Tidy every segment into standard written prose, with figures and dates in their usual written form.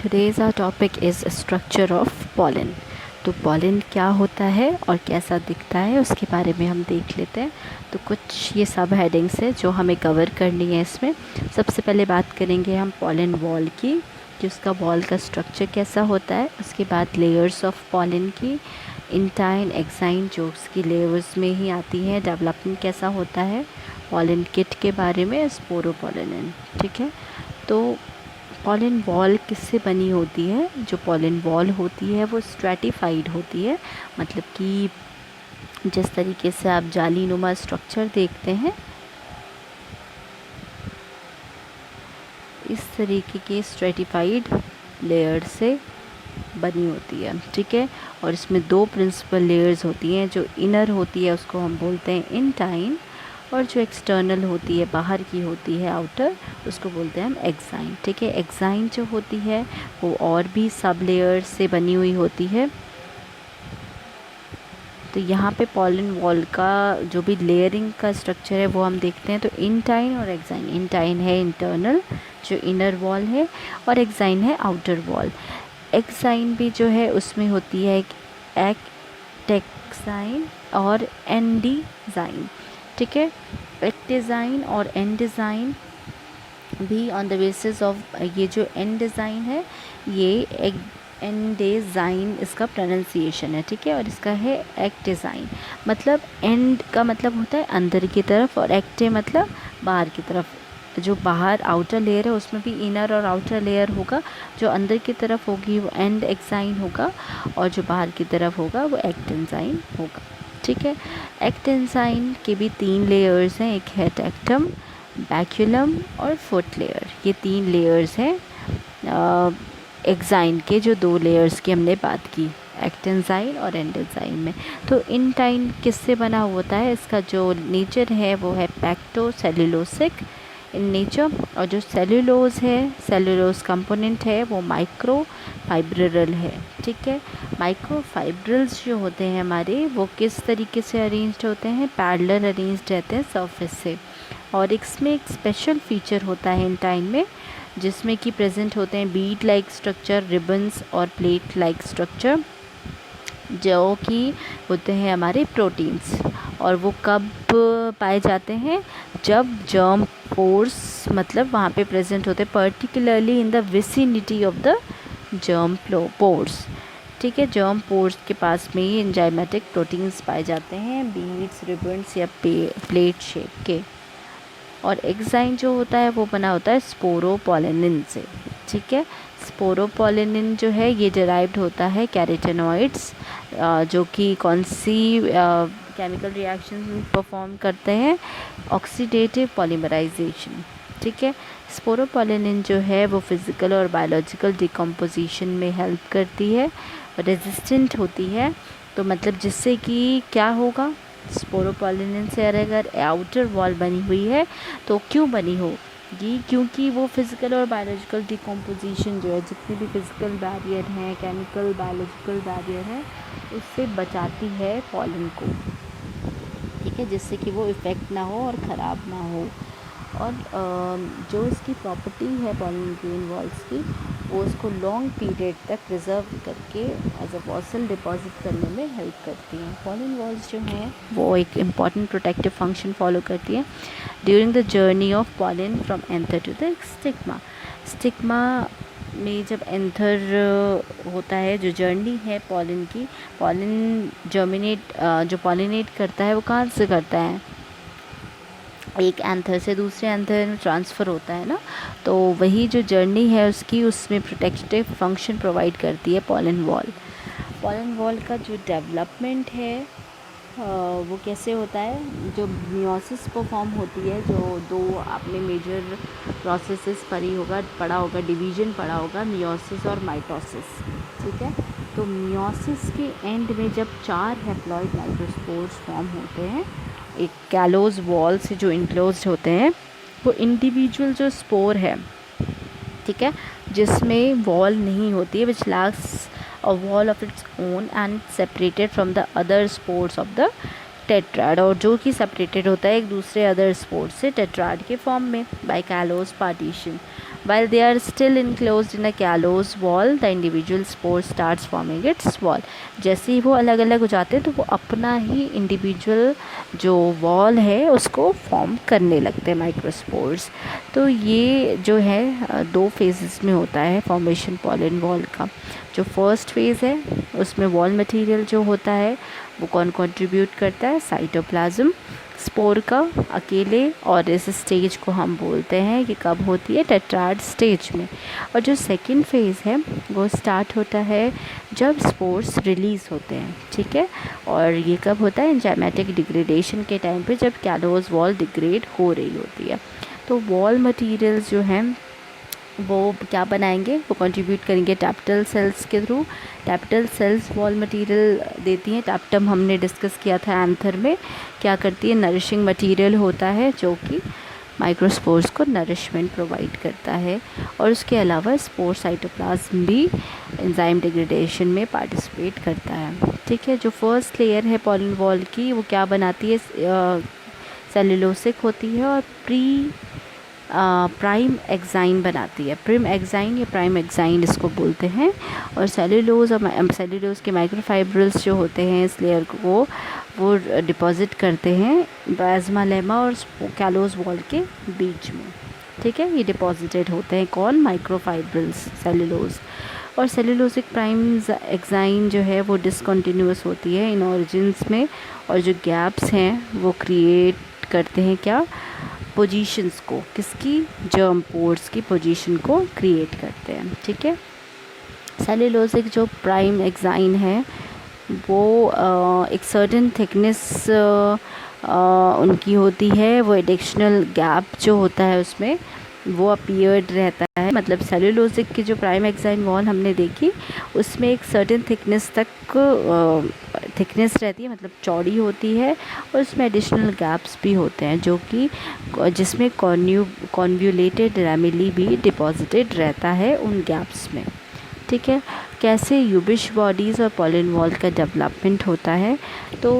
Today's our topic is structure of pollen. तो pollen क्या होता है और कैसा दिखता है उसके बारे में हम देख लेते हैं। तो कुछ ये सब हेडिंग्स है जो हमें कवर करनी है इसमें। सबसे पहले बात करेंगे हम pollen wall की कि उसका वॉल का स्ट्रक्चर कैसा होता है। उसके बाद लेयर्स ऑफ pollen की, इंटाइन एक्साइन जो उसकी लेयर्स में ही आती है, डेवलपमेंट कैसा होता है, pollen किट के बारे में, स्पोरोपोलिन। ठीक है, तो पॉलन वॉल किससे बनी होती है? जो पॉलन वॉल होती है वो स्ट्रैटिफाइड होती है, मतलब कि जिस तरीके से आप जालीनुमा स्ट्रक्चर देखते हैं इस तरीके के स्ट्रैटिफाइड लेयर से बनी होती है। ठीक है, और इसमें दो प्रिंसिपल लेयर्स होती हैं। जो इनर होती है उसको हम बोलते हैं इंटाइन, और जो एक्सटर्नल होती है, बाहर की होती है, आउटर, उसको बोलते हैं हम एक्साइन। ठीक है, एक्साइन जो होती है वो और भी सब लेयर्स से बनी हुई होती है। तो यहाँ पे पॉलन वॉल का जो भी लेयरिंग का स्ट्रक्चर है वो हम देखते हैं। तो इंटाइन और एक्साइन, इंटाइन है इंटरनल जो इनर वॉल है, और एक्साइन है आउटर वॉल। एक्साइन भी जो है उसमें होती है एक्टेक्साइन और एंडीजाइन। ठीक है, एक्टेजाइन और एंडेजाइन भी ऑन द बेसिस ऑफ, ये जो एंडेजाइन है ये एंडेजाइन इसका प्रोनाउंसिएशन है। ठीक है, और इसका है एक्टेजाइन। मतलब एंड का मतलब होता है अंदर की तरफ, और एक्टे मतलब बाहर की तरफ। जो बाहर आउटर लेयर है उसमें भी इनर और आउटर लेयर होगा। जो अंदर की तरफ होगी वो एंड एक्साइन होगा, और जो बाहर की तरफ होगा वो एक्टेंजाइन होगा। ठीक है, एक्टेंजाइन के भी 3 लेयर्स हैं, एक है टेक्टम, बैक्यूलम और फुट लेयर। ये 3 लेयर्स हैं एक्साइन के, जो 2 लेयर्स की हमने बात की, एक्टेंजाइन और एंडेजाइन में। तो इंटाइन किससे बना होता है? इसका जो नेचर है वो है पैक्टो सेल्यूलोसिक इन नेचर, और जो सेल्यूलोज है, सेल्यूलोज कंपोनेंट है, वो माइक्रो फाइब्रिल है। ठीक है, माइक्रो फाइब्रिल्स जो होते हैं हमारे वो किस तरीके से अरेंज्ड होते हैं? पैरेलल अरेंज्ड रहते हैं सरफेस से। और इसमें एक स्पेशल फीचर होता है इंटाइन में, जिसमें कि प्रेजेंट होते हैं बीड लाइक स्ट्रक्चर, रिबन्स और प्लेट लाइक स्ट्रक्चर, जो कि होते हैं हमारे प्रोटीन्स। और वो कब पाए जाते हैं? जब जर्म पोर्स, मतलब वहाँ पे प्रेजेंट होते हैं, particularly in the vicinity of the germ pores. ठीक है, जर्म पोर्स के पास में ही एंजाइमेटिक प्रोटीन्स पाए जाते हैं, बीड्स, रिबन्स या प्लेट शेप के। और एक्साइन जो होता है वो बना होता है स्पोरोपोलिन से। ठीक है, स्पोरोपोलिन जो है ये डिराइव्ड होता है कैरोटेनॉइड्स, जो कि कौन सी केमिकल रिएक्शन परफॉर्म करते हैं? Oxidative polymerization. ठीक है, स्पोरोपोलिन जो है वो फिज़िकल और बायोलॉजिकल डिकम्पोजिशन में हेल्प करती है, रेजिस्टेंट होती है। तो मतलब जिससे कि क्या होगा, स्पोरोपोलिन से अगर आउटर वॉल बनी हुई है तो क्यों बनी होगी? क्योंकि वो फिज़िकल और बायोलॉजिकल डिकम्पोजिशन जो है, जितने भी फिज़िकल बैरियर हैं, केमिकल बायोलॉजिकल बैरियर हैं, उससे बचाती है पॉलन को। ठीक है, जिससे कि वो इफ़ेक्ट ना हो और ख़राब ना हो। और जो इसकी प्रॉपर्टी है पॉलन ग्रेन वॉल्स की, वो उसको लॉन्ग पीरियड तक प्रिजर्व करके एज अ फॉसिल डिपॉजिट करने में हेल्प करती हैं। पॉलन वॉल्स जो हैं वो एक इम्पॉर्टेंट प्रोटेक्टिव फंक्शन फॉलो करती हैं during the journey of pollen from anther to the stigma. Stigma में जब एंथर होता है, जो जर्नी है पॉलन की, पॉलन जर्मिनेट, जो पॉलिनेट करता है वो कहाँ से करता है? एक एंथर से दूसरे एंथर में ट्रांसफ़र होता है ना। तो वही जो जर्नी है उसकी, उसमें प्रोटेक्टिव फंक्शन प्रोवाइड करती है पॉलन वॉल। पॉलन वॉल का जो डेवलपमेंट है वो कैसे होता है? जो मियोसिस परफॉर्म होती है, जो 2 आपने मेजर प्रोसेसेस पढ़ा होगा, डिवीज़न पढ़ा होगा, मियोसिस और माइटोसिस। ठीक है, तो मियोसिस के एंड में जब 4 हैप्लॉइड माइक्रोस्पोर्स फॉर्म होते हैं एक कैलोज वॉल से जो इनक्लोज्ड होते हैं, वो इंडिविजुअल जो स्पोर है, ठीक है, जिसमें वॉल नहीं होती है, which lacks a wall of its own and separated from the other spores of the tetrad, और जो कि सेपरेटेड होता है एक दूसरे अदर स्पोर्स से टेट्राड के फॉर्म में by callose partition. While they are still enclosed in a callose wall, the individual spore starts forming its wall. जैसे ही वो अलग अलग हो जाते हैं तो वो अपना ही इंडिविजुअल जो वॉल है उसको फॉर्म करने लगते हैं माइक्रोस्पोर्स। तो ये जो है 2 फेजेस में होता है फॉर्मेशन पॉलन वॉल का। जो फर्स्ट फेज़ है उसमें वॉल मटेरियल जो होता है वो कौन कंट्रीब्यूट करता है, साइटोप्लाज्म स्पोर का अकेले, और इस स्टेज को हम बोलते हैं कि कब होती है, टेट्राड स्टेज में। और जो सेकंड फेज़ है वो स्टार्ट होता है जब स्पोर्स रिलीज़ होते हैं, ठीक है। और ये कब होता है, एंजाइमेटिक डिग्रेडेशन के टाइम पे जब कैलोस वॉल डिग्रेड हो रही होती है। तो वॉल मटेरियल्स जो हैं वो क्या बनाएंगे, वो कंट्रीब्यूट करेंगे टैप्टल सेल्स के थ्रू। टैप्टल सेल्स वॉल मटेरियल देती हैं। टैप्टम हमने डिस्कस किया था एंथर में, क्या करती है, नरिशिंग मटेरियल होता है जो कि माइक्रोस्पोर्स को नरिशमेंट प्रोवाइड करता है। और उसके अलावा स्पोर साइटोप्लाज्म भी एंजाइम डिग्रेडेशन में पार्टिसिपेट करता है, ठीक है। जो फर्स्ट लेयर है पॉलन वॉल की वो क्या बनाती है, सेल्यूलोसिक होती है और प्राइम एक्साइन बनाती है। प्रिम एक्साइन या प्राइम एक्साइन इसको बोलते हैं। और सेल्यूलोज और सेल्यूलोज के माइक्रोफाइब्रिल्स जो होते हैं इस लेयर को वो डिपॉजिट करते हैं प्लाज्मा लेमा और कैलोस वॉल के बीच में, ठीक है। ये डिपॉजिटेड होते हैं कौन, माइक्रोफाइब्रिल्स, सेल्यूलोज। और सेल्यूलोसिक प्राइम एक्साइन जो है वो डिसकंटिन्यूअस होती है इन ऑरिजिन्स में, और जो गैप्स हैं वो क्रिएट करते हैं क्या, पोजीशंस को, किसकी, जर्म पोर्स की पोजीशन को क्रिएट करते हैं, ठीक है। सेल्यूलोसिक जो प्राइम एक्साइन है वो एक सर्टेन थिकनेस उनकी होती है, वो एडिशनल गैप जो होता है उसमें वो अपीयर्ड रहता है। मतलब सेल्यूलोसिक की जो प्राइम एक्साइन वॉल हमने देखी उसमें एक सर्टेन थिकनेस तक थिकनेस रहती है, मतलब चौड़ी होती है, और उसमें एडिशनल गैप्स भी होते हैं जो कि जिसमें कॉन्व्यूलेटेड लैमेली भी डिपॉजिटेड रहता है उन गैप्स में, ठीक है। कैसे यूबिश बॉडीज़ और पॉलन वॉल का डेवलपमेंट होता है, तो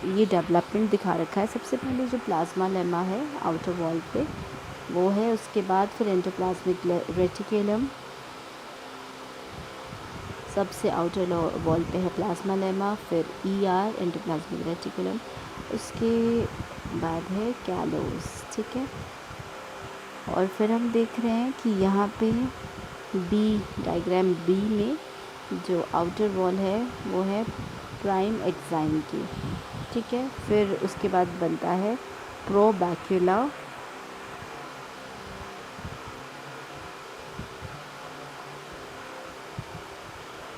ये डेवलपमेंट दिखा रखा है। सबसे पहले जो प्लाज्मा लेमा है आउटर वॉल पे वो है, उसके बाद फिर एंडोप्लाज्मिक रेटिकुलम सबसे आउटर वॉल पे है प्लाज्मा लेमा, फिर ER एंडोप्लाज्मिक रेटिकुलम, उसके बाद है कैलोस, ठीक है। और फिर हम देख रहे हैं कि यहाँ पे डायग्राम बी में जो आउटर वॉल है वो है प्राइम एक्साइन की, ठीक है। फिर उसके बाद बनता है प्रोबैक्यूला,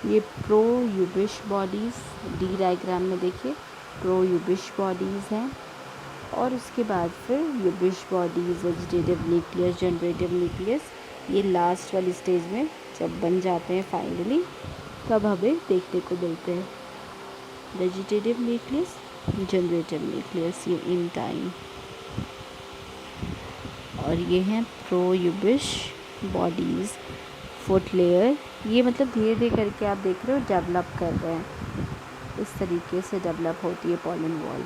ये प्रो यूबिश बॉडीज़, डी डायग्राम में देखिए प्रो यूबिश बॉडीज़ हैं। और उसके बाद फिर Ubisch bodies, vegetative nucleus, generative nucleus, ये लास्ट वाली स्टेज में जब बन जाते हैं फाइनली तब हमें देखने को मिलते हैं वेजिटेटिव न्यूक्लियस, जनरेटिव न्यूक्लियस, ये इन टाइम। और ये हैं प्रो यूबिश बॉडीज़, फुट लेयर, ये मतलब धीरे धीरे करके आप देख रहे हो डेवलप कर रहे हैं, इस तरीके से डेवलप होती है पॉलन वॉल।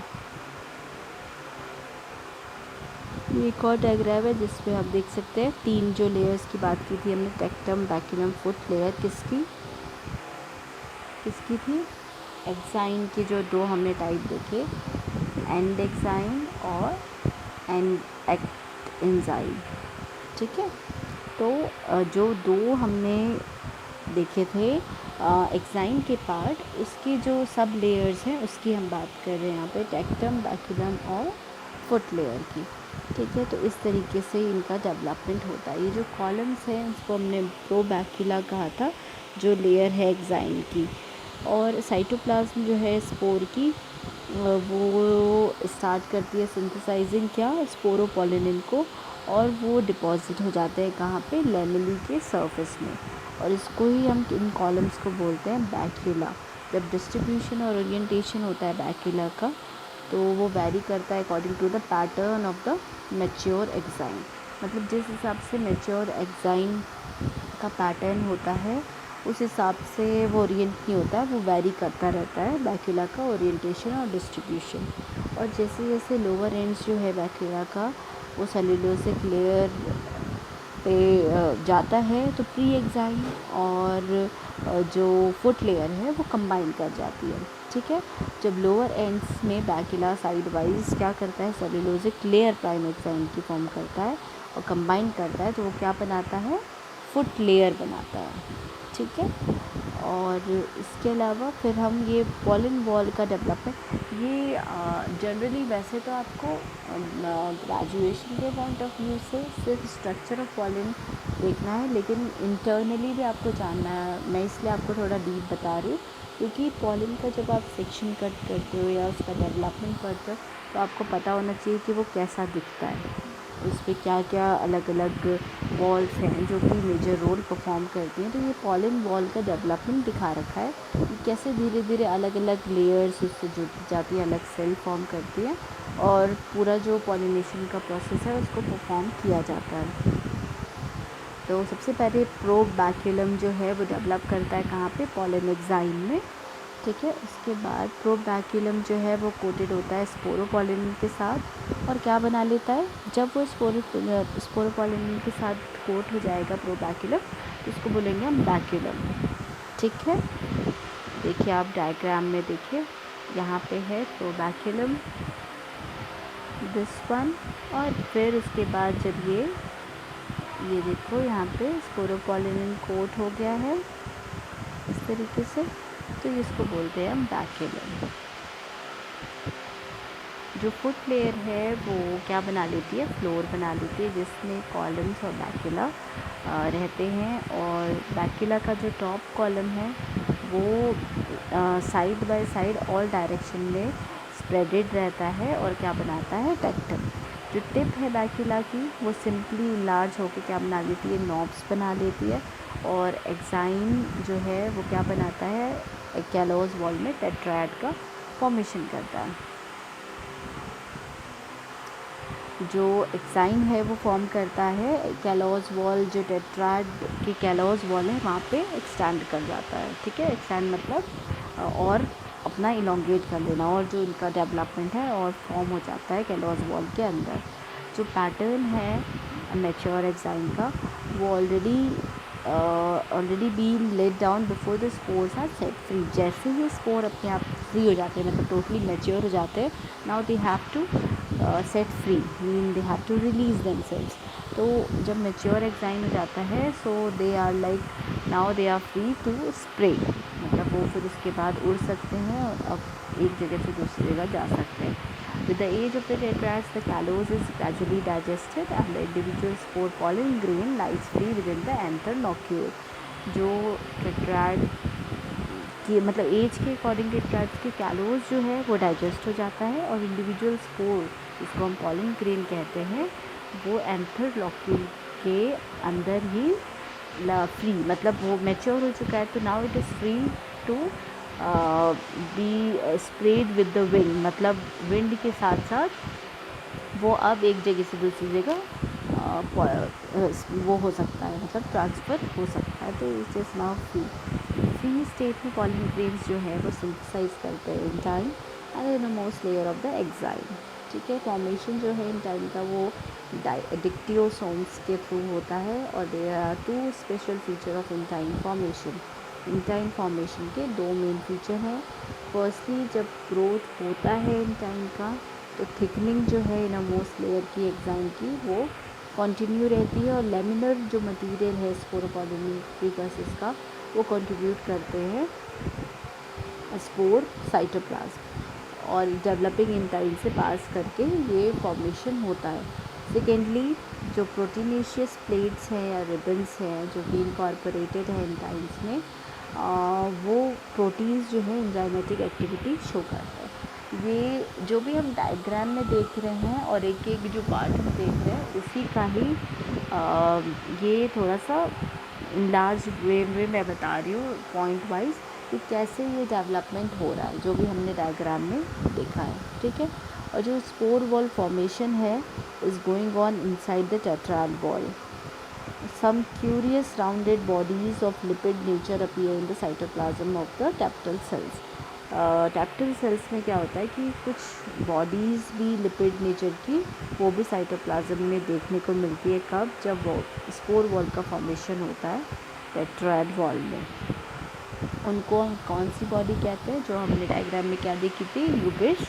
ये एक और डायग्राम है जिसमें आप देख सकते हैं 3 जो लेयर्स की बात की थी हमने, टेक्टम, बैक्यूलम, फुट लेयर, किसकी थी, एक्साइन की जो 2 हमने टाइप देखे, एंड एक्साइन और एंड एक्ट एंजाइन, ठीक है। तो जो 2 हमने देखे थे एक्साइन के पार्ट, उसके जो सब लेयर्स हैं उसकी हम बात कर रहे हैं यहाँ पे, टेक्टम, बैक्यूलम और फुट लेयर की, ठीक है। तो इस तरीके से इनका डेवलपमेंट होता है। ये जो कॉलम्स हैं उसको हमने प्रोबैक्यूला कहा था, जो लेयर है एक्साइन की। और साइटोप्लाज्म जो है स्पोर की वो स्टार्ट करती है सिंथेसाइजिंग क्या, स्पोरोपोलिनिन को, और वो डिपॉजिट हो जाते हैं कहाँ पे, लेमेली के सरफेस में। और इसको ही हम इन कॉलम्स को बोलते हैं बैक्यूला। जब डिस्ट्रीब्यूशन और ओरिएंटेशन होता है बैक्यूला का तो वो वैरी करता है according to the pattern of the mature exine. मतलब जिस हिसाब से मैच्योर एक्साइन का पैटर्न होता है उस हिसाब से वो ओरिएंट नहीं होता है, वो वैरी करता रहता है बैक्यूला का ओरिएंटेशन और डिस्ट्रीब्यूशन। और जैसे जैसे लोअर एंड्स जो है बैक्यूला का वो सेल्यूलोसिक लेयर पे जाता है तो प्री एक्साइन और जो फुट लेयर है वो कंबाइन कर जाती है, ठीक है। जब लोअर एंड्स में बैकिला साइड वाइज क्या करता है, सेलुलोजिक लेयर प्राइम एक्साइन की फॉर्म करता है और कंबाइन करता है, तो वो क्या बनाता है, फुट लेयर बनाता है, ठीक है। और इसके अलावा फिर हम ये पॉलन वॉल का डेवलपमेंट, ये जनरली वैसे तो आपको ग्रेजुएशन के पॉइंट ऑफ व्यू से सिर्फ स्ट्रक्चर ऑफ पॉलन देखना है, लेकिन इंटरनली भी आपको जानना है। मैं इसलिए आपको थोड़ा डीप बता रही हूँ क्योंकि पॉलन का जब आप सेक्शन कट करते हो या उसका डेवलपमेंट पढ़ते हो तो आपको पता होना चाहिए कि वो कैसा दिखता है, उस पर क्या क्या अलग अलग वॉल्स हैं जो कि मेजर रोल परफॉर्म करती हैं। तो ये पॉलन वॉल का डेवलपमेंट दिखा रखा है कि कैसे धीरे धीरे अलग अलग लेयर्स उससे जुड़ जाती है, अलग सेल फॉर्म करती है और पूरा जो पॉलिनेशन का प्रोसेस है उसको परफॉर्म किया जाता है। तो सबसे पहले प्रोबैक्यूलम जो है वो डेवलप करता है कहाँ पे, पॉलन एक्साइन में, ठीक है। उसके बाद प्रोबैक्यूलम जो है वो कोटेड होता है स्पोरोपॉलिन के साथ और क्या बना लेता है, जब वो स्पोरोपॉलिन के साथ कोट हो जाएगा प्रोबैक्यूलम तो उसको बोलेंगे हम बैक्यूलम, ठीक है। देखिए आप डायग्राम में देखिए, यहाँ पे है प्रोबैक्यूलम दिस वन, और फिर उसके बाद जब ये देखो यहाँ पे स्पोरोपॉलिन कोट हो गया है इस तरीके से, तो इसको बोलते हैं हम बैक्यूलम। जो फुट लेयर है वो क्या बना लेती है, फ्लोर बना लेती है जिसमें कॉलम्स और बैक्यूला रहते हैं, और बैक्यूला का जो टॉप कॉलम है वो side by side all direction में स्प्रेडेड रहता है और क्या बनाता है, टेक्टम। जो टिप है बैक्यूला की वो सिंपली लार्ज होकर क्या बना लेती है, नॉब्स बना लेती है, और एक्साइन जो है वो क्या बनाता है, कैलोस वॉल में टेट्राएड का फॉर्मेशन करता है। जो एक्साइन है वो फॉर्म करता है कैलोस वॉल, जो टेट्राएड की कैलोस वॉल है वहाँ पे एक्सटेंड कर जाता है, ठीक है। एक्सटेंड मतलब और अपना इलोंगेट कर लेना, और जो इनका डेवलपमेंट है और फॉर्म हो जाता है कैलोस वॉल के अंदर। जो पैटर्न है मैच्योर एक्साइन का वो already been laid down before the spores are set free. जैसे ही स्पोर अपने आप फ्री हो जाते हैं, मतलब टोटली मैच्योर हो जाते हैं, now they have to set free, mean they have to release themselves. तो जब मैच्योर एक्साइन हो जाता है so they are like now they are free to spread, मतलब वो फिर उसके बाद उड़ सकते हैं और अब एक जगह से दूसरी जगह जा सकते हैं। With the age of the tetrads, the callus is gradually digested and the individual spore pollen grain lies free within the anther locule। जो टेट्राड की मतलब एज के अकॉर्डिंग टेट्राड्स के कैलोस जो है वो डाइजेस्ट हो जाता है, और इंडिविजुअल स्पोर जिसको हम पॉलन ग्रेन कहते हैं वो एंथर लॉक्यूल के अंदर ही फ्री, मतलब वो मैच्योर हो चुका है, तो now it is free to be spread with the wind, मतलब विंड के साथ साथ वो अब एक जगह से दूसरी जगह वो हो सकता है, मतलब ट्रांसफ़र हो सकता है। तो it is now free state में पॉलन ग्रेन्स जो है वो सिंथेसाइज करते हैं in time and in the most layer of the exine, ठीक है। फॉर्मेशन जो है इन टाइम का वो डिक्टियोसोम्स के थ्रू होता है, और there are two special feature of intine formation. Intine formation के दो मेन फीचर हैं। फर्स्टली जब ग्रोथ होता है इंटाइन का तो थिकनिंग जो है इनमोस्ट लेयर की एक्साइन की वो कंटिन्यू रहती है, और लेमिनर जो मटेरियल है स्पोरोपॉलिन प्रीकर्सस का वो कंट्रीब्यूट करते हैं स्पोर साइटोप्लाज्म, और डेवलपिंग इंटाइन से पास करके ये फॉर्मेशन होता है। सेकेंडली जो प्रोटीनेशियस प्लेट्स हैं या रिबन्स हैं जो भी इनकॉर्पोरेटेड है इंटाइन्स में, वो प्रोटीन्स जो है एंजाइमेटिक एक्टिविटी शो करते हैं। ये जो भी हम डायग्राम में देख रहे हैं और एक एक जो पार्ट हम देख रहे हैं उसी का ही ये थोड़ा सा लार्ज वे में मैं बता रही हूँ पॉइंट वाइज कि कैसे ये डेवलपमेंट हो रहा है, जो भी हमने डायग्राम में देखा है, ठीक है। और जो स्पोर वॉल फॉर्मेशन है is going on inside the tetrad wall. Some curious rounded bodies of lipid nature appear in the cytoplasm of the teptal cells। Tapetal cells में क्या होता है कि कुछ बॉडीज़ भी लिपिड नेचर की वो भी साइटोप्लाज्म में देखने को मिलती है। कब? जब वो स्पोर वॉल का फॉर्मेशन होता है टेट्राएड वॉल में। उनको कौन सी बॉडी कहते हैं? जो हमने डायग्राम में क्या देखी थी, यूबिश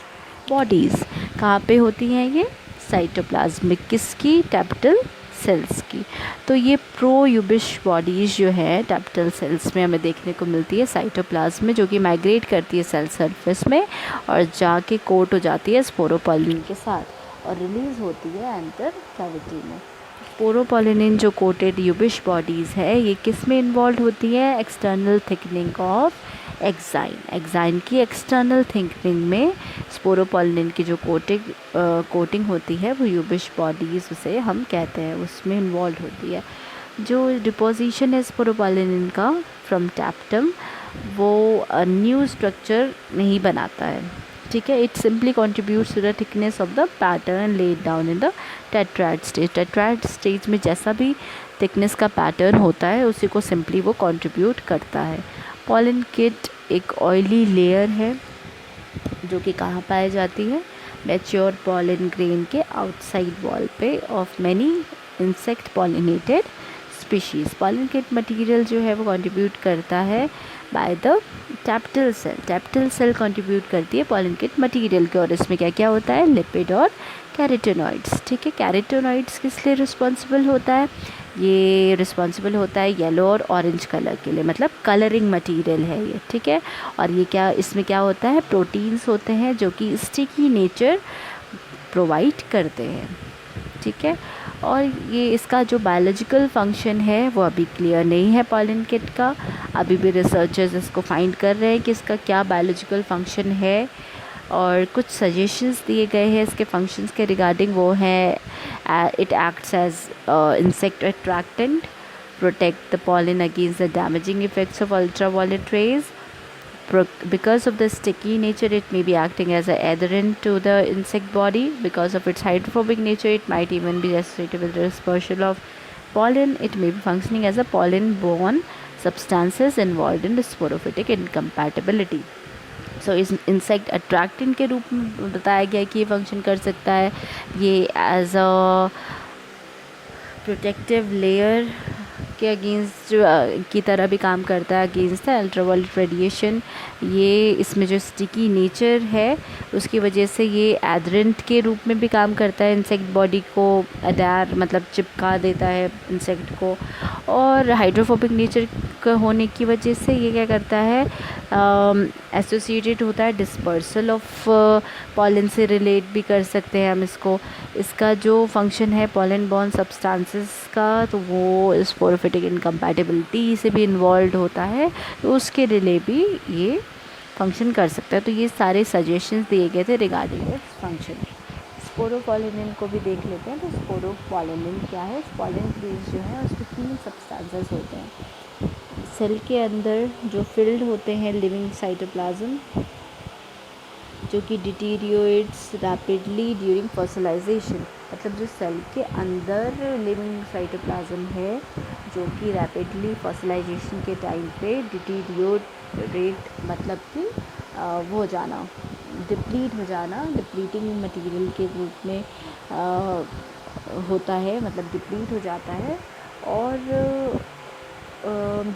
बॉडीज़। कहाँ पे होती हैं ये? साइटोप्लाज्मिक किसकी? टैप्टल सेल्स की। तो ये प्रो यूबिश बॉडीज़ जो है टैप्टल सेल्स में हमें देखने को मिलती है साइटोप्लाज्म में, जो कि माइग्रेट करती है सेल सरफेस में और जाके कोट हो जाती है स्पोरोपोलिन के साथ और रिलीज़ होती है एंटर कैविटी में। स्पोरोपोलिन जो कोटेड यूबिश बॉडीज़ है ये किस में इन्वॉल्व होती है? एक्सटर्नल थिकनिंग ऑफ एक्साइन की एक्सटर्नल थिकनिंग में स्पोरोपोलिन की जो कोटिंग होती है वो यूबिश बॉडीज़ उसे हम कहते हैं, उसमें इन्वॉल्व होती है। जो डिपोजिशन है स्पोरोपोलिन का फ्रॉम टैप्टम वो न्यू स्ट्रक्चर नहीं बनाता है, ठीक है। It simply contributes to the thickness of the pattern laid down in the tetrad stage. Tetrad stage में जैसा भी थिकनेस का पैटर्न होता है उसी को सिंपली वो कंट्रीब्यूट करता है। पॉलन किट एक ऑयली लेयर है जो कि कहाँ पाई जाती है? मैच्योर पॉलन ग्रेन के आउटसाइड वॉल पे of many insect pollinated species. Pollen kit material जो है वो कंट्रीब्यूट करता है by the tapetal cell. Tapetal cell contribute करती है पॉलन किट मटेरियल के, और इसमें क्या क्या होता है? लिपिड और कैरोटेनॉइड्स, ठीक है। कैरोटेनॉइड्स किस लिए रिस्पॉन्सिबल होता है? ये रिस्पॉन्सिबल होता है येलो और ऑरेंज कलर के लिए, मतलब कलरिंग मटेरियल है ये, ठीक है। और ये क्या, इसमें क्या होता है? प्रोटीन्स होते हैं जो कि स्टिकी नेचर प्रोवाइड करते हैं, ठीक है। और ये इसका जो बायोलॉजिकल फंक्शन है वो अभी क्लियर नहीं है पॉलन किट का। अभी भी रिसर्चर्स इसको फाइंड कर रहे हैं कि इसका क्या बायोलॉजिकल फंक्शन है, और कुछ सजेशंस दिए गए हैं इसके फंक्शंस के रिगार्डिंग। वो हैं it acts as insect attractant, protect the pollen against the damaging effects of ultraviolet rays. Because of the sticky nature, it may be acting as an adherent to the insect body. Because of its hydrophobic nature, it might even be associated with the dispersal of pollen. It may be functioning as a pollen-borne substances involved in the sporophytic incompatibility. सो इस insect attractant के रूप में बताया गया कि ये function कर सकता है। ये एज अ प्रोटेक्टिव लेयर के अगेंस्ट की तरह भी काम करता है अगेंस्ट द अल्ट्रावायलेट रेडिएशन। ये इसमें जो स्टिकी नेचर है उसकी वजह से ये एडरेंट के रूप में भी काम करता है, इंसेक्ट बॉडी को अडैर मतलब चिपका देता है इंसेक्ट को। और हाइड्रोफोबिक नेचर होने की वजह से ये क्या करता है, एसोसिएटेड होता है डिस्पर्सल ऑफ पॉलन से रिलेट भी कर सकते हैं हम इसको। इसका जो फंक्शन है पॉलन बॉर्न सब्सटेंसेस का, तो वो स्पोरोफिटिक इनकम्पैटिबिलिटी से भी इन्वॉल्व होता है, तो उसके लिए भी ये फंक्शन कर सकता है। तो ये सारे सजेशंस दिए गए थे रिगार्डिंग इट्स फंक्शन। स्पोरोपोलिन को भी देख लेते हैं। तो स्पोरोपोलिन क्या है? पॉलन ग्रेन्स जो है उसके 3 सब्सटेंसेस होते हैं सेल के अंदर जो फिल्ड होते हैं लिविंग साइटोप्लाज्म, जो कि डिटीरियोरेट्स रैपिडली ड्यूरिंग फॉसिलाइजेशन। मतलब जो सेल के अंदर लिविंग साइटोप्लाज्म है जो कि रैपिडली फॉसिलाइजेशन के टाइम पे डिटीरियोरेट मतलब कि वो हो जाना, डिप्लीट हो जाना, डिप्लीटिंग मटेरियल के रूप में होता है, मतलब डिप्लीट हो जाता है। और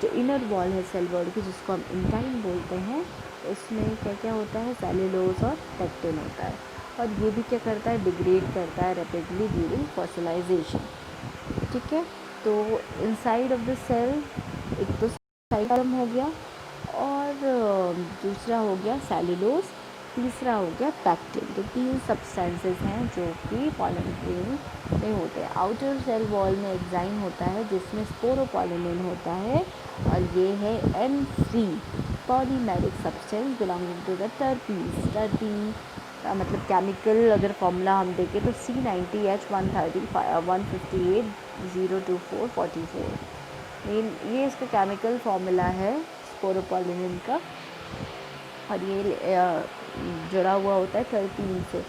जो इनर वॉल है सेल वॉल की, जिसको हम इंटाइन बोलते हैं, उसमें क्या क्या होता है? सेल्यूलोज और पेक्टिन होता है। और ये भी क्या करता है? डिग्रेड करता है रैपिडली ड्यूरिंग फॉसिलाइजेशन, ठीक है। तो इनसाइड ऑफ द सेल एक तो साइटोप्लाज्म हो गया, और दूसरा हो गया सेल्यूलोज, तीसरा हो गया पेक्टिन। तो 3 सब्सटेंसेस हैं जो कि पॉलन ग्रेन में होते हैं। आउटर सेल वॉल में एग्जाइम होता है जिसमें स्पोरोपोलिन होता है, और ये है an free polymeric substance belonging to the terpene. Terpene का मतलब केमिकल अगर फॉर्मूला हम देखें तो C90H130 158 02444। ये इसका केमिकल फॉर्मूला है स्पोरोपोलिन का, और ये जुड़ा हुआ होता है टर्पीन से।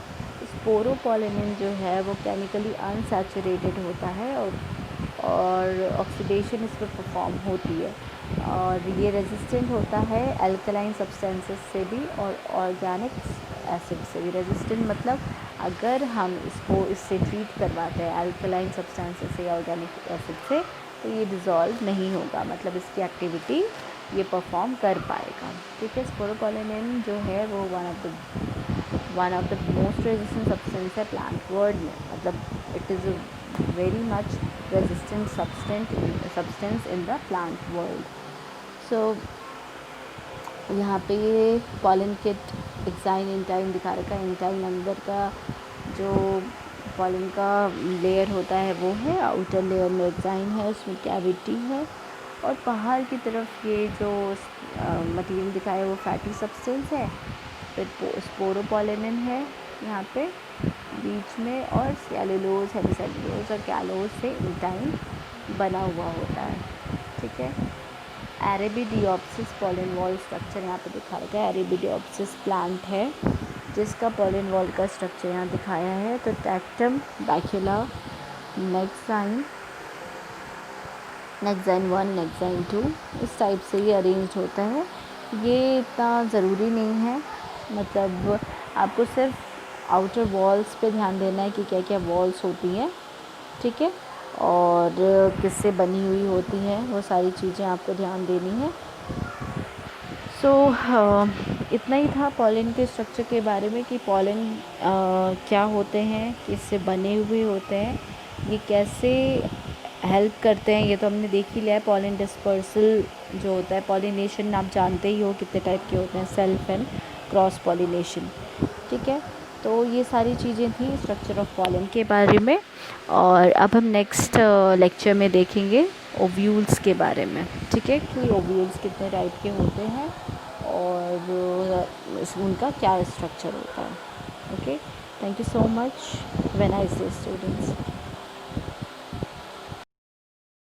स्पोरोपोलिन जो है वो केमिकली अनसैचुरेटेड होता है, और ऑक्सीडेशन इस पर परफॉर्म होती है। और ये रेजिस्टेंट होता है अल्कलाइन सब्सटेंसेस से भी और ऑर्गेनिक एसिड से भी। रेजिस्टेंट मतलब अगर हम इससे ट्रीट करवाते हैं अल्कलाइन सब्सटेंसेस से या ऑर्गेनिक एसिड से, तो ये डिज़ोल्व नहीं होगा, मतलब इसकी एक्टिविटी ये परफॉर्म कर पाएगा। ठीक है। स्पोरोपोलिनेन जो है वो one of the most resistant substance है प्लांट वर्ल्ड में, मतलब it is very much resistant substance in the plant world. So यहाँ पे ये पॉलन किट एक्साइन इंटाइन दिखा रखा है। इंटाइन अंदर का जो पॉलन का लेयर होता है वो है, आउटर लेयर में एक्साइन है, उसमें कैविटी है, और बाहर की तरफ ये जो मटेरियल दिखाया है वो फैटी सब्सटेंस है। फिर स्पोरोपोलिनेन है यहाँ पे बीच में, और सेलुलोज, हेमिसेलुलोज और कैलोज से इंटाइन बना हुआ होता है। ठीक है। एरेबिडियोप्सिस पॉलन वॉल स्ट्रक्चर यहाँ पे दिखा रखा है। एरेबिडियोप्सिस प्लांट है जिसका पॉलन वॉल का स्ट्रक्चर यहाँ दिखाया है। तो टैक्टम, बैक्यूला, नेक्साइन 1, नेक्साइन 2, इस टाइप से ये अरेंज होता है। ये इतना ज़रूरी नहीं है, मतलब आपको सिर्फ आउटर वॉल्स पे ध्यान देना है कि क्या क्या वॉल्स होती हैं। ठीक है। और किससे बनी हुई होती हैं, वो सारी चीज़ें आपको ध्यान देनी है। सो इतना ही था पॉलन के स्ट्रक्चर के बारे में कि पॉलन क्या होते हैं, किससे बने हुए होते हैं, ये कैसे हेल्प करते हैं, ये तो हमने देख ही लिया है। पॉलन डिस्पर्सल जो होता है, पॉलिनेशन आप जानते ही हो कितने टाइप के होते हैं, सेल्फ एंड क्रॉस पॉलिनेशन। ठीक है। तो ये सारी चीज़ें थी स्ट्रक्चर ऑफ पॉलन के बारे में। और अब हम नेक्स्ट लेक्चर में देखेंगे ओव्यूल्स के बारे में। ठीक है, कि ओव्यूल्स कितने टाइप के होते हैं और उनका क्या स्ट्रक्चर होता है। Okay, thank you so much. When I से स्टूडेंट्स।